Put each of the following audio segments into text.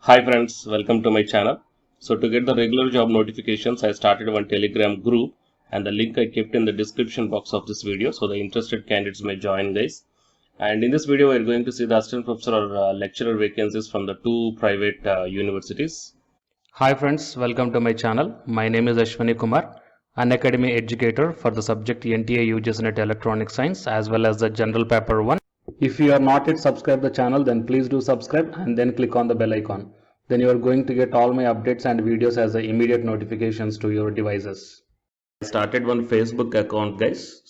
Hi friends, welcome to my channel. So to get the regular job notifications, I started one Telegram group and the link I kept in the description box of this video, so the interested candidates may join guys. And in this video, we are going to see the assistant professor or lecturer vacancies from the two private universities. Hi friends, welcome to my channel. My name is Ashwani Kumar, an academy educator for the subject NTA UGS Net Electronic Science as well as the General Paper 1. If you are not yet subscribed the channel, then please do subscribe and then click on the bell icon. Then you are going to get all my updates and videos as the immediate notifications to your devices. I started one Facebook account guys,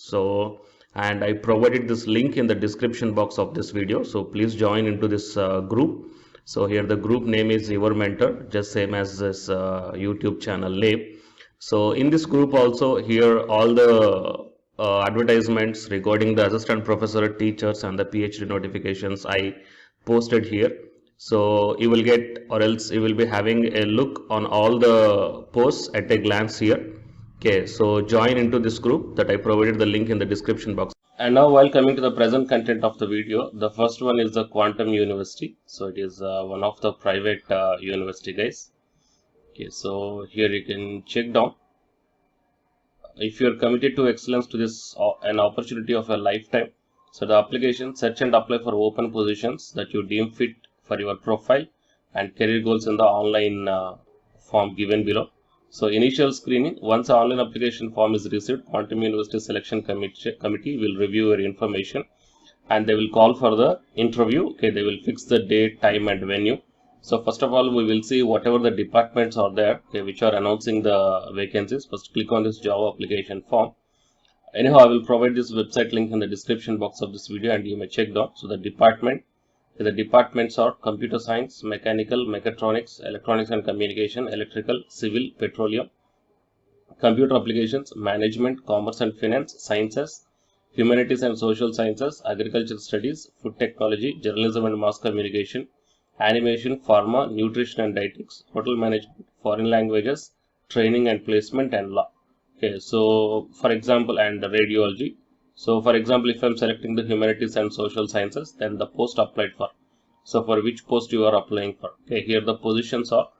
and I provided this link in the description box of this video, so please join into this group. So here the group name is Your Mentor, just same as this YouTube channel name. So in this group also, here all the advertisements regarding the assistant professor, teachers and the PhD notifications I posted here. So you will get, or else you will be having a look on all the posts at a glance here. Okay, so join into this group that I provided the link in the description box. And now while coming to the present content of the video, the first one is the Quantum University. So it is one of the private university guys. Okay, so here you can check down. If you are committed to excellence to this an opportunity of a lifetime, so the application, search and apply for open positions that you deem fit for your profile and career goals in the online form given below. So initial screening, once the online application form is received, Quantum University Selection Committee will review your information and they will call for the interview. Okay, they will fix the date, time and venue. So first of all, we will see whatever the departments are there, okay, which are announcing the vacancies. First click on this job application form. Anyhow, I will provide this website link in the description box of this video and you may check down. So the departments are computer science, mechanical, mechatronics, electronics and communication, electrical, civil, petroleum, computer applications, management, commerce and finance, sciences, humanities and social sciences, agricultural studies, food technology, journalism and mass communication, animation, pharma, nutrition and dietetics, hotel management, foreign languages, training and placement and law. Okay, so for example, and radiology. So for example, if I'm selecting the humanities and social sciences, then the post applied for. So for which post you are applying for. Okay, here the positions are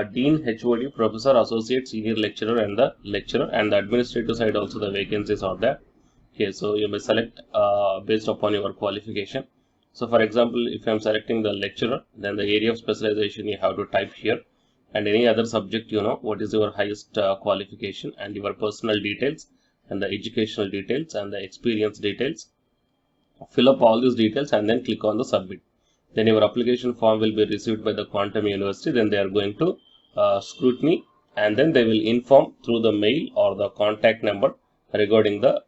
Dean, HOD, Professor, Associate, Senior Lecturer and the Lecturer, and the administrative side also the vacancies are there. Okay, so you may select based upon your qualification. So for example, if I am selecting the lecturer, then the area of specialization you have to type here, and any other subject, you know, what is your highest qualification and your personal details and the educational details and the experience details. Fill up all these details and then click on the submit. Then your application form will be received by the Quantum University. Then they are going to scrutiny and then they will inform through the mail or the contact number regarding the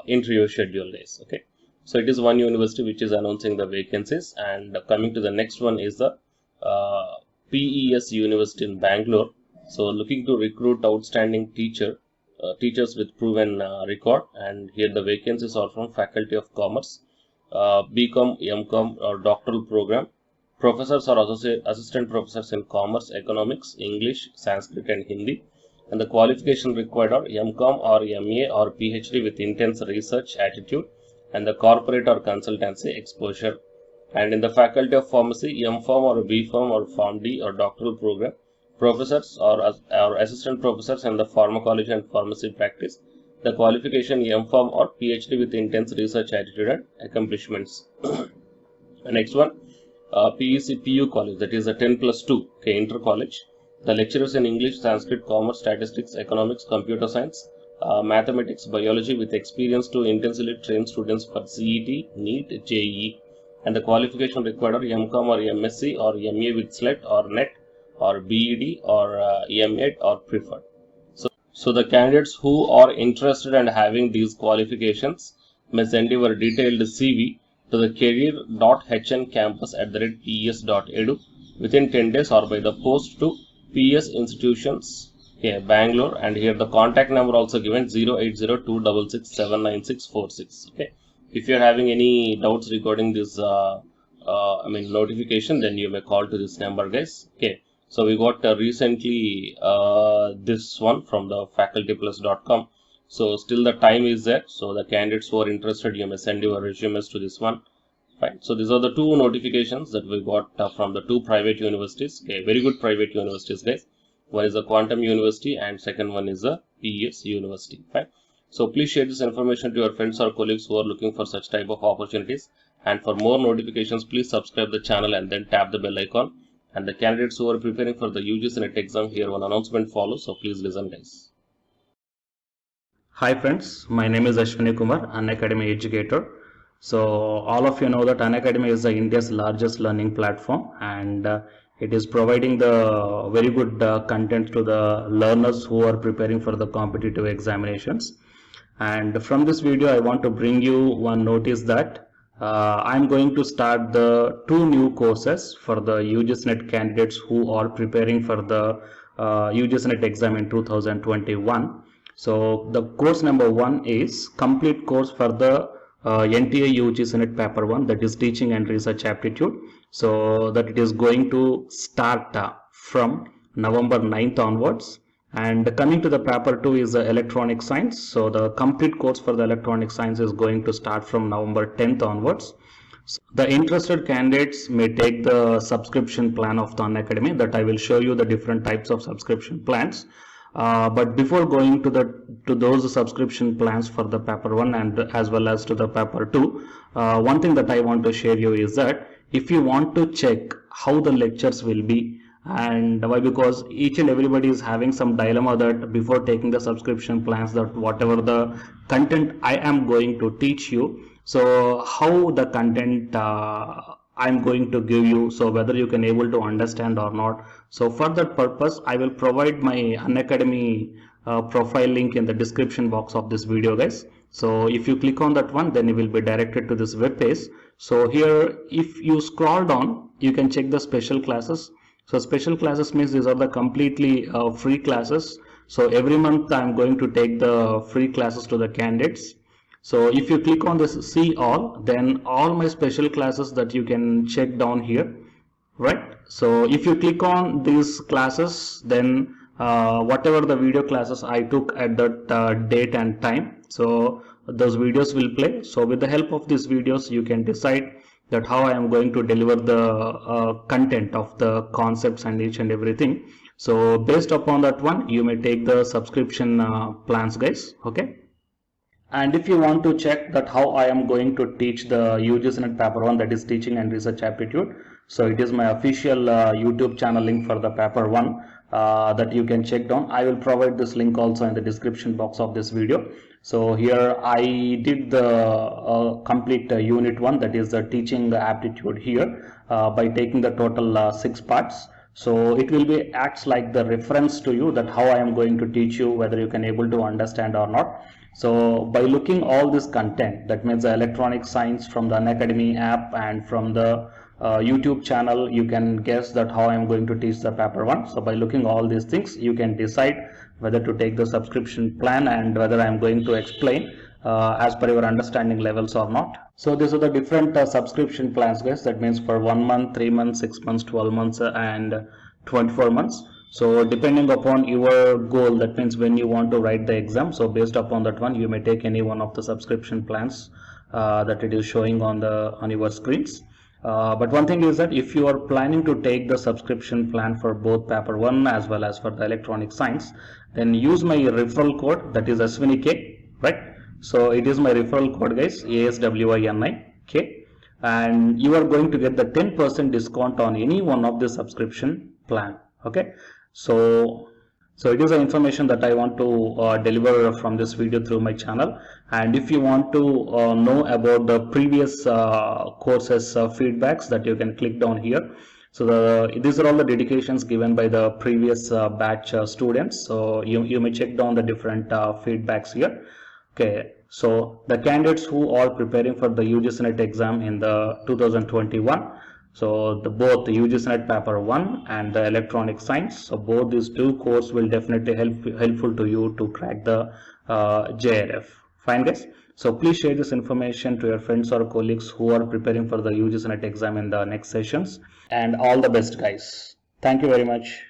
interview schedule days. Okay, so it is one university which is announcing the vacancies. And coming to the next one is the PES University in Bangalore. So looking to recruit outstanding teachers with proven record, and here the vacancies are from Faculty of Commerce, BCom, MCom or doctoral program. Professors or assistant professors in commerce, economics, English, Sanskrit and Hindi. And the qualification required are MCom or MA or PhD with intense research attitude and the corporate or consultancy exposure. And in the Faculty of Pharmacy, MPharm or BPharm or PharmD or doctoral program. Professors or assistant professors in the pharmacology and pharmacy practice. The qualification MPharm or PhD with intense research attitude and accomplishments. The next one, PEC PU college, that is a 10+2, okay, inter college. The lecturers in English, Sanskrit, commerce, statistics, economics, computer science, mathematics, biology with experience to intensively train students for CET, NEET, JEE. And the qualification required are MCom or MSc or MA with SLET or NET or BEd or M8 or preferred. So the candidates who are interested and having these qualifications may send your detailed CV to the career.hncampus@pes.edu within 10 days or by the post to PS Institutions, okay, Bangalore. And here the contact number also given 080266794646. Okay, if you are having any doubts regarding this notification, then you may call to this number guys. Okay, so we got recently this one from the facultyplus.com. So still the time is there. So the candidates who are interested, you may send your resumes to this one. Fine. So these are the two notifications that we got from the two private universities. Okay, very good private universities, guys. One is the Quantum University and second one is the PES University. Fine. So please share this information to your friends or colleagues who are looking for such type of opportunities. And for more notifications, please subscribe the channel and then tap the bell icon. And the candidates who are preparing for the UGC NET exam, here one announcement follows. So please listen, guys. Hi friends, my name is Ashwani Kumar, Unacademy educator. So all of you know that Unacademy is India's largest learning platform, and it is providing the very good content to the learners who are preparing for the competitive examinations. And from this video I want to bring you one notice that I'm going to start the two new courses for the UGC NET candidates who are preparing for the UGC NET exam in 2021. So the course number 1 is complete course for the NTA UGC NET paper 1, that is teaching and research aptitude. So that it is going to start from November 9th onwards. And coming to the paper 2 is the electronic science. So the complete course for the electronic science is going to start from November 10th onwards. So the interested candidates may take the subscription plan of the Unacademy, that I will show you the different types of subscription plans. But before going to those subscription plans for the paper 1 and as well as to the paper 2, one thing that I want to share you is that if you want to check how the lectures will be, and why, because each and everybody is having some dilemma that before taking the subscription plans, that whatever the content I am going to teach you, so how the content I'm going to give you, so whether you can able to understand or not. So for that purpose I will provide my Unacademy profile link in the description box of this video, guys. So if you click on that one, then you will be directed to this web page. So here if you scroll down, you can check the special classes. So special classes means these are the completely free classes. So every month I'm going to take the free classes to the candidates. So if you click on this see all, then all my special classes that you can check down here, right? So if you click on these classes, then whatever the video classes I took at that date and time, so those videos will play. So with the help of these videos you can decide that how I am going to deliver the content of the concepts and each and everything. So based upon that one, you may take the subscription plans, guys. Okay. And if you want to check that how I am going to teach the UGC NET paper 1, that is teaching and research aptitude, so it is my official YouTube channel link for the paper 1 that you can check down. I will provide this link also in the description box of this video. So here I did the complete unit 1, that is the teaching aptitude here by taking the total 6 parts. So it will be acts like the reference to you that how I am going to teach you, whether you can able to understand or not. So by looking all this content, that means the electronic science from the Unacademy app and from the YouTube channel, you can guess that how I am going to teach the paper 1. So by looking all these things, you can decide whether to take the subscription plan and whether I am going to explain as per your understanding levels or not. So these are the different subscription plans, guys. That means for 1 month, 3 months, 6 months, 12 months and 24 months. So depending upon your goal, that means when you want to write the exam, so based upon that one, you may take any one of the subscription plans that it is showing on your screens. But one thing is that if you are planning to take the subscription plan for both paper 1 as well as for the electronic science, then use my referral code, that is ASWINIK, right? So it is my referral code, guys, ASWINIK, and you are going to get the 10% discount on any one of the subscription plan. Okay, so it is the information that I want to deliver from this video through my channel. And if you want to know about the previous courses feedbacks, that you can click down here. So these are all the dedications given by the previous batch students. So you may check down the different feedbacks here. Okay, so the candidates who are preparing for the UGC NET exam in the 2021, so both the UGC NET paper 1 and the electronic science, so both these two courses will definitely helpful to you to crack the JRF. Fine, guys. So please share this information to your friends or colleagues who are preparing for the UGC NET exam in the next sessions. And all the best, guys. Thank you very much.